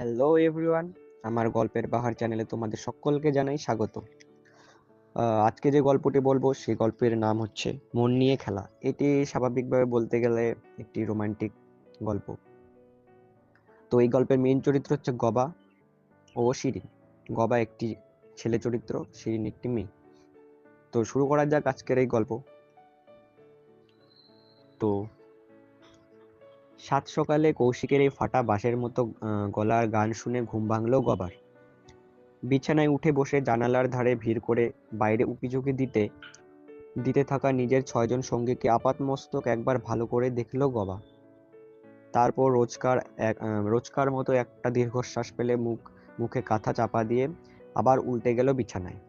Hello everyone, আমার গল্পের বাহার চ্যানেলে তোমাদের সকলকে জানাই স্বাগত। আজকে যে গল্পটি বলবো সেই গল্পের নাম হচ্ছে মন নিয়ে খেলা। এটি স্বাভাবিকভাবে বলতে গেলে একটি রোমান্টিক গল্প। তো এই গল্পের মেইন চরিত্র হচ্ছে গবা ও শিরিন। গবা একটি ছেলে চরিত্র, শিরিন একটি মেয়ে। তো শুরু করা যাক আজকের এই গল্প। তো সাত সকালে কৌশিকের এই ফাটা বাঁশের মতো গলার গান শুনে ঘুম ভাঙলো গবার। বিছানায় উঠে বসে জানালার ধারে ভিড় করে বাইরে উঁকিঝুঁকি দিতে দিতে থাকা নিজের ৬ জন সঙ্গীকে আপাতমস্তক একবার ভালো করে দেখল গবা। তারপর রোজকার মতো একটা দীর্ঘশ্বাস ফেলে মুখে কাঁথা চাপা দিয়ে আবার উল্টে গেল বিছানায়।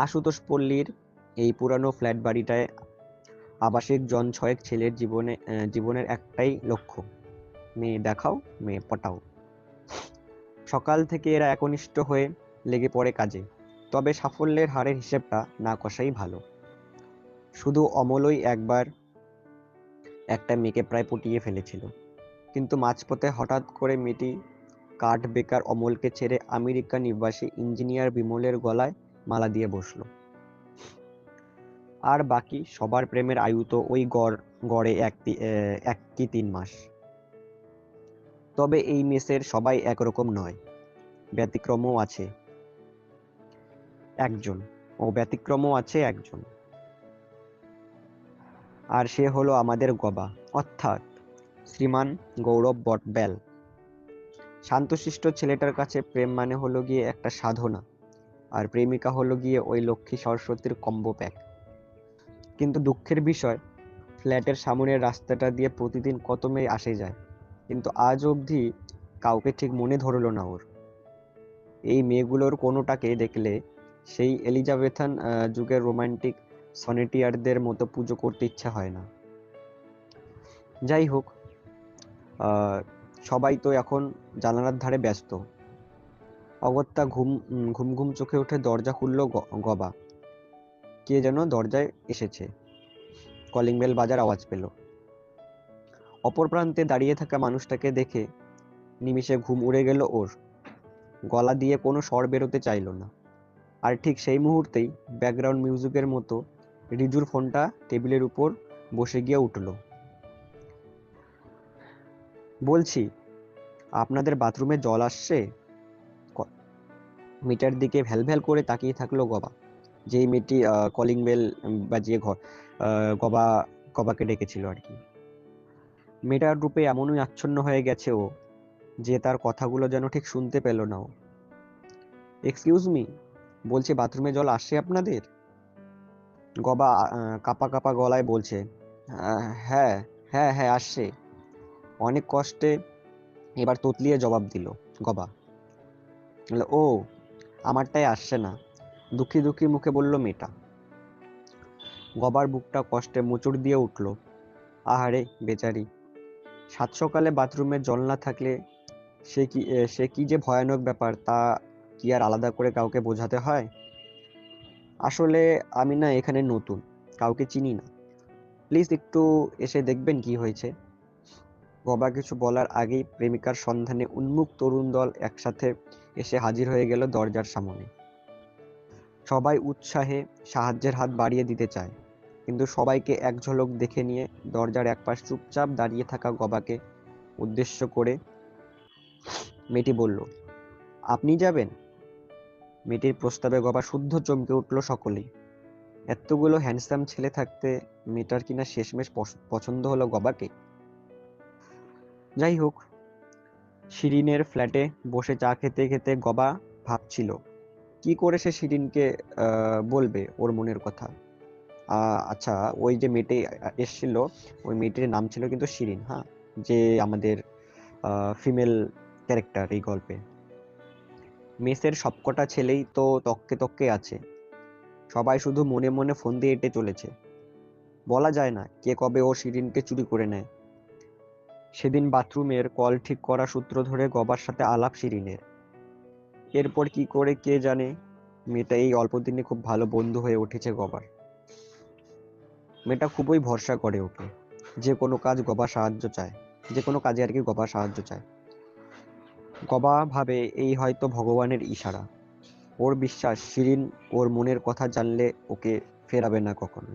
আশুতোষ পল্লীর এই পুরানো ফ্ল্যাট বাড়িটায় আবাসিক জন ছয়েক ছেলের জীবনের একটাই লক্ষ্য, মেয়ে দেখাও, মেয়ে পটাও। সকাল থেকে এরা একনিষ্ঠ হয়ে লেগে পড়ে কাজে, তবে সাফল্যের হারের হিসেবটা না কষাই ভালো। শুধু অমলই একবার একটা মেয়েকে প্রায় পটিয়ে ফেলেছিল, কিন্তু মাঝপথে হঠাৎ করে মেয়েটি কাঠ বেকার অমলকে ছেড়ে আমেরিকা নিবাসী ইঞ্জিনিয়ার বিমলের গলায় মালা দিয়ে বসল। আর বাকি সবার প্রেমের আয়ু তো ওই গড়ে 1 কি 3 মাস। তবে এই মেসের সবাই একরকম নয়, ব্যতিক্রমও আছে একজন। আর সে হলো আমাদের গবা, অর্থাৎ শ্রীমান গৌরব বটব্যাল। শান্তশিষ্ট ছেলেটার কাছে প্রেম মানে হলো গিয়ে একটা সাধনা, আর প্রেমিকা হলো গিয়ে ওই লক্ষ্মী সরস্বতীর কম্বো প্যাক। কিন্তু দুঃখের বিষয়, ফ্ল্যাটের সামনের রাস্তাটা দিয়ে প্রতিদিন কত মেয়ে আসে যায়, কিন্তু আজ অবধি কাউকে ঠিক মনে ধরল না ওর। এই মেয়েগুলোর কোনোটাকে দেখলে সেই এলিজাবেথান যুগের রোমান্টিক সনেটিয়ারদের মতো পুজো করতে ইচ্ছা হয় না। যাই হোক, সবাই তো এখন জানালার ধারে ব্যস্ত। অগত্যা ঘুম ঘুম চোখে উঠে দরজা খুলল গবা। কে যেন দরজায় এসেছে, কলিং বেল বাজার আওয়াজ পেল। অপর প্রান্তে দাঁড়িয়ে থাকা মানুষটাকে দেখে নিমিষে ঘুম উড়ে গেল ওর। গলা দিয়ে কোনো স্বর বেরোতে চাইল না। আর ঠিক সেই মুহূর্তেই ব্যাকগ্রাউন্ড মিউজিকের মতো রিজুর ফোনটা টেবিলের উপর বসে গিয়ে উঠল। বলছি, আপনাদের বাথরুমে জল আসছে? মিটার দিকে ভ্যাল করে তাকিয়ে থাকলো গবা। যেই মেয়েটি কলিং বেল বাজিয়ে গবা গবাকে ডেকেছিল আর কি। মেয়েটার রূপে এমনই আচ্ছন্ন হয়ে গেছে ও, যে তার কথাগুলো যেন ঠিক শুনতে পেল না ও। এক্সকিউজ মি, বলছে বাথরুমে জল আসছে আপনাদের? গবা কাপা কাপা গলায় বলছে, হ্যাঁ হ্যাঁ হ্যাঁ আসছে। অনেক কষ্টে এবার তোতলিয়ে জবাব দিল গবা। ও, আমারটাই আসছে না, দুঃখী দুঃখী মুখে বলল মেয়েটা। গবার বুকটা কষ্টে মোচড় দিয়ে উঠল। আহারে বেচারি, সাত সকালে বাথরুমে জল না থাকলে সে কি যে ভয়ানক ব্যাপার, তা কি আর আলাদা করে কাউকে বোঝাতে হয়? আসলে আমি না এখানে নতুন, কাউকে চিনি না, প্লিজ একটু এসে দেখবেন কি হয়েছে। গবা কিছু বলার আগেই প্রেমিকার সন্ধানে উন্মুক তরুণ দল একসাথে এসে হাজির হয়ে গেল দরজার সামনে। সবাই উৎসাহে সাহায্যের হাত বাড়িয়ে দিতে চায়, কিন্তু সবাইকে এক ঝলক দেখে নিয়ে দরজার একপাশ চুপচাপ দাঁড়িয়ে থাকা গবাকে উদ্দেশ্য করে মেয়েটি বলল, আপনি যাবেন? মেয়েটির প্রস্তাবে গবা শুদ্ধ চমকে উঠল সকলেই। এতগুলো হ্যান্ডসাম ছেলে থাকতে মেয়েটার কিনা শেষমেশ পছন্দ হলো গবাকে। যাই হোক, শিরিনের ফ্ল্যাটে বসে চা খেতে খেতে গবা ভাবছিল কি করে সে শিরিনকে বলবে ওর মনের কথা। আচ্ছা, ওই যে মেয়েটি এসেছিল, ওই মেয়েটির নাম ছিল কিন্তু শিরিন, হ্যাঁ, যে আমাদের ফিমেল ক্যারেক্টার এই গল্পে। মেসের সবকটা ছেলেই তো তককে তককে আছে, সবাই শুধু মনে মনে ফোন দিয়ে এঁটে চলেছে। বলা যায় না কে কবে ও শিরিনকে চুরি করে নেয়। সেদিন বাথরুমের কল ঠিক করা সূত্র ধরে গবার সাথে আলাপ শিরিনের। এরপর কি করে কে জানে, মেয়েটা এই অল্প দিনে খুব ভালো বন্ধু হয়ে উঠেছে গবার। মেয়েটা খুবই ভরসা করে ওকে, যে কোনো কাজ গবা সাহায্য চায়, যে কোনো কাজে আর কি গবা সাহায্য চায়। গবা ভাবে এই হয়তো ভগবানের ইশারা। ওর বিশ্বাস শিরিন ওর মনের কথা জানলে ওকে ফেরাবে না কখনো।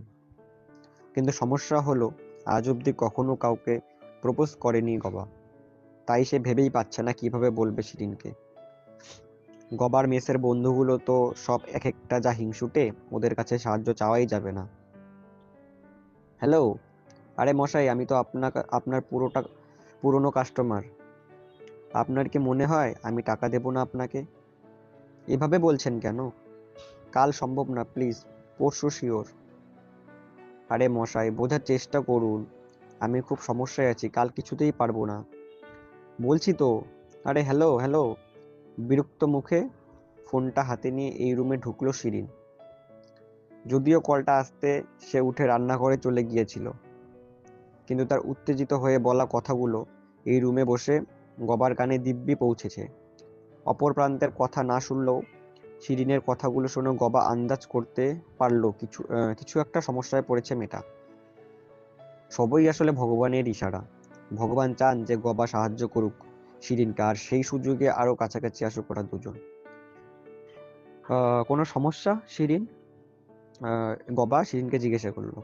কিন্তু সমস্যা হলো আজ অব্দি কখনো কাউকে প্রপোজ করেনি গবা। তাই সে ভেবেই পাচ্ছে না কিভাবে বলবে শিরিনকে। গবার মেসের বন্ধুগুলো তো সব এক একটা যা হিংসুটে, ওদের কাছে সাহায্য চাওয়াই যাবে না। হ্যালো, আরে মশাই, আমি তো আপনার পুরনো কাস্টমার। আপনার কি মনে হয় আমি টাকা দেব না আপনাকে? এভাবে বলছেন কেন? কাল সম্ভব না, প্লিজ, পরশু শিওর। আরে মশাই, বোঝার চেষ্টা করুন, আমি খুব সমস্যায় আছি, কাল কিছুতেই পারবো না। বলছি তো। আরে হ্যালো হ্যালো। বিরক্ত মুখে ফোনটা হাতে নিয়ে এই রুমে ঢুকলো শিরিন। যদিও কলটা আসতে সে উঠে রান্নাঘরে চলে গিয়েছিল, কিন্তু তার উত্তেজিত হয়ে বলা কথাগুলো এই রুমে বসে গবার কানে দিব্যি পৌঁছেছে। অপর প্রান্তের কথা না শুনলেও শিরিনের কথাগুলো শুনে গবা আন্দাজ করতে পারলো কিছু একটা সমস্যায় পড়েছে মেয়েটা। সবই আসলে ভগবানের ইশারা। ভগবান চান যে গবা সাহায্য করুক শিরিনকে, আর সেই সুযোগে আরো কাছাকাছি আসুক ওরা দুজন। কোনো সমস্যা শিরিন? আহ, গবা শিরিনকে জিজ্ঞাসা করলো।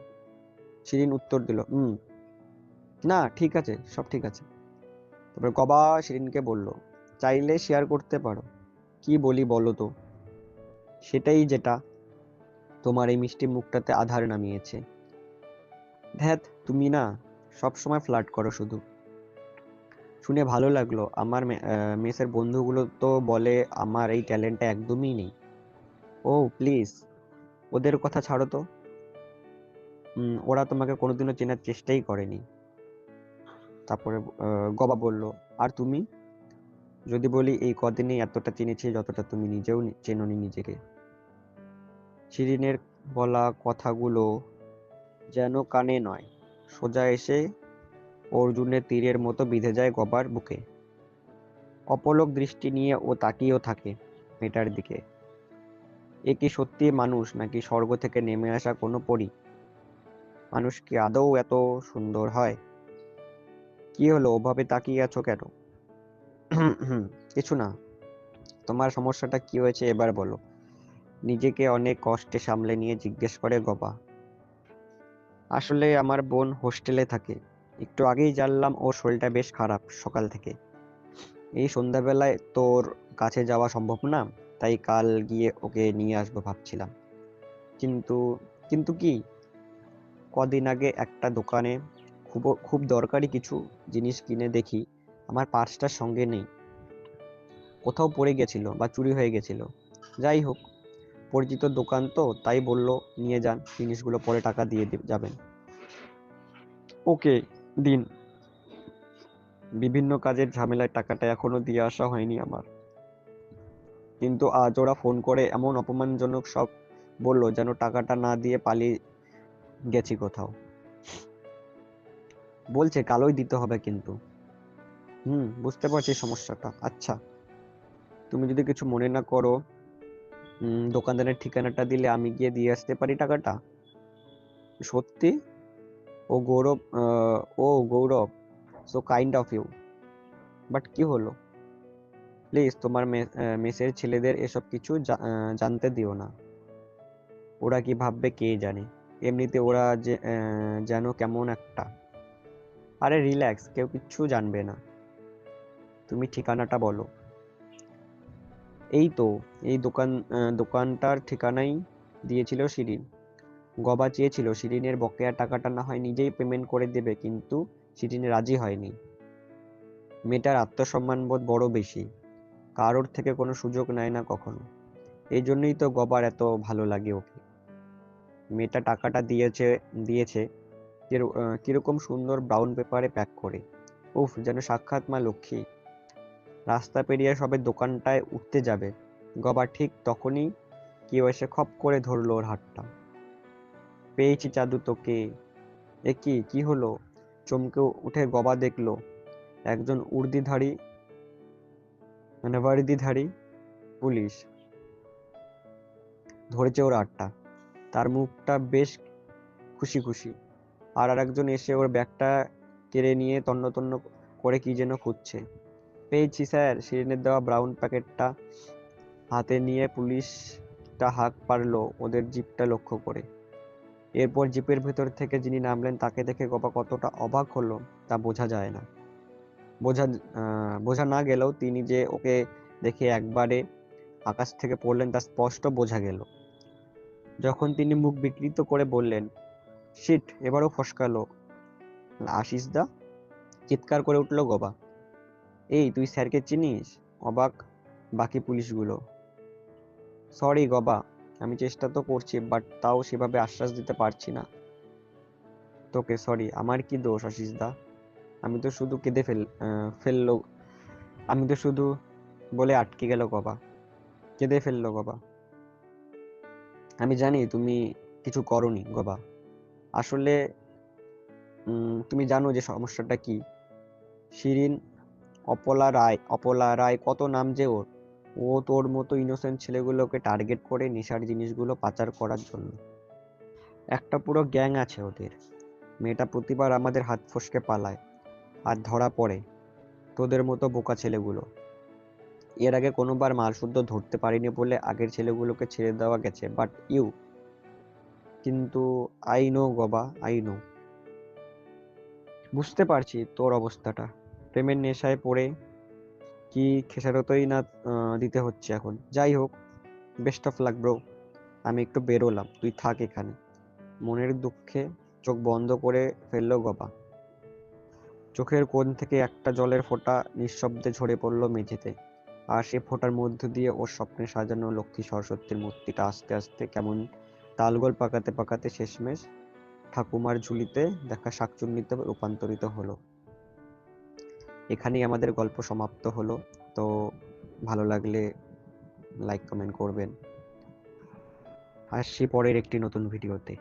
শিরিন উত্তর দিল, না, ঠিক আছে, সব ঠিক আছে। তারপর গবা শিরিনকে বলল, চাইলে শেয়ার করতে পারো। কি বলি বলো তো? সেটাই যেটা তোমার এই মিষ্টি মুখটাতে আধার নামিয়েছে। ধ্যাত, তুমি না সব সময় ফ্লার্ট করো শুধু। শুনে ভালো লাগলো। আমার মেসের বন্ধুগুলো তো বলে আমার এই ট্যালেন্টটা একদমই নেই। ও প্লিজ, ওদের কথা ছাড়ো তো। ওরা তোমাকে কোনোদিনও চেনার চেষ্টাই করেনি। তারপরে গবা বলল, আর তুমি? যদি বলি এই কদিনেই এতটা চিনেছি যতটা তুমি নিজেও চেনোনি নিজেকে। শিরিনের বলা কথাগুলো যেন কানে নয়, সোজা এসে অর্জুনের তীরের মতো বিঁধে যায় গবার বুকে। অপলক দৃষ্টি নিয়ে ও তাকিয়েও থাকে মেয়েটার দিকে। এ কি সত্যি মানুষ নাকি স্বর্গ থেকে নেমে আসা কোনো পরী? মানুষ কি আদৌ এত সুন্দর হয়? কি হলো, ওভাবে তাকিয়ে আছো কেন? কিছু না। তোমার সমস্যাটা কি হয়েছে এবার বলো। নিজেকে অনেক কষ্টে সামলে নিয়ে জিজ্ঞেস করে গবা। আসলে আমার বোন হোস্টেলে থাকে। একটু আগেই জানলাম ওর শরীরটা বেশ খারাপ সকাল থেকে। এই সন্ধ্যাবেলায় তোর কাছে যাওয়া সম্ভব না, তাই কাল গিয়ে ওকে নিয়ে আসবো ভাবছিলাম। কিন্তু কিন্তু কি? কদিন আগে একটা দোকানে খুব খুব দরকারি কিছু জিনিস কিনে দেখি আমার পার্সটা সঙ্গে নেই। কোথাও পড়ে গেছিল বা চুরি হয়ে গেছিল। যাই হোক, পরিচিত দোকান তো তাই বলল নিয়ে যান, জিনিসগুলো পরে টাকা দিয়ে যাবেন। ওকে, দিন। বিভিন্ন কাজের ঝামেলায় টাকাটা এখনো দিয়ে আসা হয়নি আমার। কিন্তু আজ ওরা ফোন করে এমন অপমানজনক সব বললো যেন টাকাটা না দিয়ে পালিয়ে গেছি কোথাও। বলছে কালই দিতে হবে কিন্তু। বুঝতে পারছি সমস্যাটা। আচ্ছা, তুমি যদি কিছু মনে না করো, দোকানদারের ঠিকানাটা দিলে আমি গিয়ে দিয়ে আসতে পারি টাকাটা। সত্যি? ও Gaurav, Gaurav, so kind of you. But কি হলো? প্লিজ তোমার মেসের ছেলেদের এসব কিছু জানতে দিও না। ওরা কি ভাববে কে জানে। এমনিতে ওরা যে যেন কেমন একটা। আরে রিল্যাক্স, কেউ কিচ্ছু জানবে না। তুমি ঠিকানাটা বলো। এই তো, এই দোকানটার ঠিকানাই দিয়েছিল শিরিন। গবা চেয়েছিল শিরিনের বকেয়া টাকাটা না হয় নিজেই পেমেন্ট করে দেবে, কিন্তু শিরিন রাজি হয়নি। মেয়েটার আত্মসম্মানবোধ বড় বেশি, কারোর থেকে কোনো সুযোগ নেয় না কখনো। এই জন্যই তো গবার এত ভালো লাগে ওকে। মেয়েটা টাকাটা দিয়েছে কিরকম সুন্দর ব্রাউন পেপারে প্যাক করে। উফ, যেন সাক্ষাৎ মা লক্ষ্মী। রাস্তা পেরিয়ে সবে দোকানটায় উঠতে যাবে, গবা ঠিক তখনই কেউ এসে খপ করে ধরলো ওর হাতটা। পেয়েছি চাদু তোকে। এ কি, কি হলো? চমকে উঠে গবা দেখলো একজন ওয়ার্দিধারী পুলিশ ধরেছে ওর হাতটা। তার মুখটা বেশ খুশি খুশি। আর আরেকজন এসে ওর ব্যাগটা কেড়ে নিয়ে তন্ন তন্ন করে কি যেন খুঁজছে। পেয়েছি স্যার। শিরিনের দেওয়া ব্রাউন প্যাকেটটা হাতে নিয়ে পুলিশটা হাঁক পারলো ওদের জিপটা লক্ষ্য করে। এরপর জিপের ভেতর থেকে যিনি নামলেন তাকে দেখে গবা কতটা অবাক হলো তা বোঝা যায় না। বোঝা না গেলেও তিনি যে ওকে দেখে একবারে আকাশ থেকে পড়লেন তা স্পষ্ট বোঝা গেল। যখন তিনি মুখ বিকৃত করে বললেন, শিট, এবারও ফসকালো। আশিস দা, চিৎকার করে উঠল গবা। এই, তুই স্যারকে চিনিস? অবাক বাকি পুলিশগুলো। সরি গবা, আমি চেষ্টা তো করছি, বাট তাও সেভাবে আশ্বাস দিতে পারছি না তোকে। সরি, আমার কি দোষ আশিস দা? আমি তো শুধু কেঁদে ফেললো। আমি তো শুধু বলে আটকে গেল গবা। কেঁদে ফেললো গবা। আমি জানি তুমি কিছু করনি গবা। আসলে তুমি জানো যে সমস্যাটা কি? শিরিন, অপলা রায় কত নাম যে ওর। ও তোর মতো ইনোসেন্ট ছেলেগুলোকে টার্গেট করে নেশার জিনিসগুলো পাচার করার জন্য। একটা পুরো গ্যাং আছে ওদের। মেয়েটা প্রতিবার আমাদের হাত ফসকে পালায় আর ধরা পড়ে তোদের মতো বোকা ছেলেগুলো। এর আগে কোনোবার মালশুদ্ধ ধরতে পারিনি বলে আগের ছেলেগুলোকে ছেড়ে দেওয়া গেছে, বাট ইউ। কিন্তু আই নো গবা, আই নো। বুঝতে পারছি তোর অবস্থাটা। প্রেমের নেশায় পড়ে কি খেসারতই না দিতে হচ্ছে এখন। যাই হোক, বেস্ট অফ লাক ব্রো। আমি একটু বেরোলাম, তুই থাক এখানে। মনের দুঃখে চোখ বন্ধ করে ফেলল গবা। চোখের কোণ থেকে একটা জলের ফোঁটা নিঃশব্দে ঝরে পড়ল মেঝেতে। আর সে ফোঁটার মধ্য দিয়ে ওর স্বপ্নে সাজানো লক্ষ্মী সরস্বতীর মূর্তিটা আস্তে আস্তে কেমন তালগোল পাকাতে পাকাতে শেষমেশ ঠাকুমার ঝুলিতে দেখা শাকচুন্নিতে রূপান্তরিত হলো। এখানেই আমাদের গল্প সমাপ্ত হলো। তো ভালো লাগলে লাইক কমেন্ট করবেন। আসছি পরের একটি নতুন ভিডিওতে।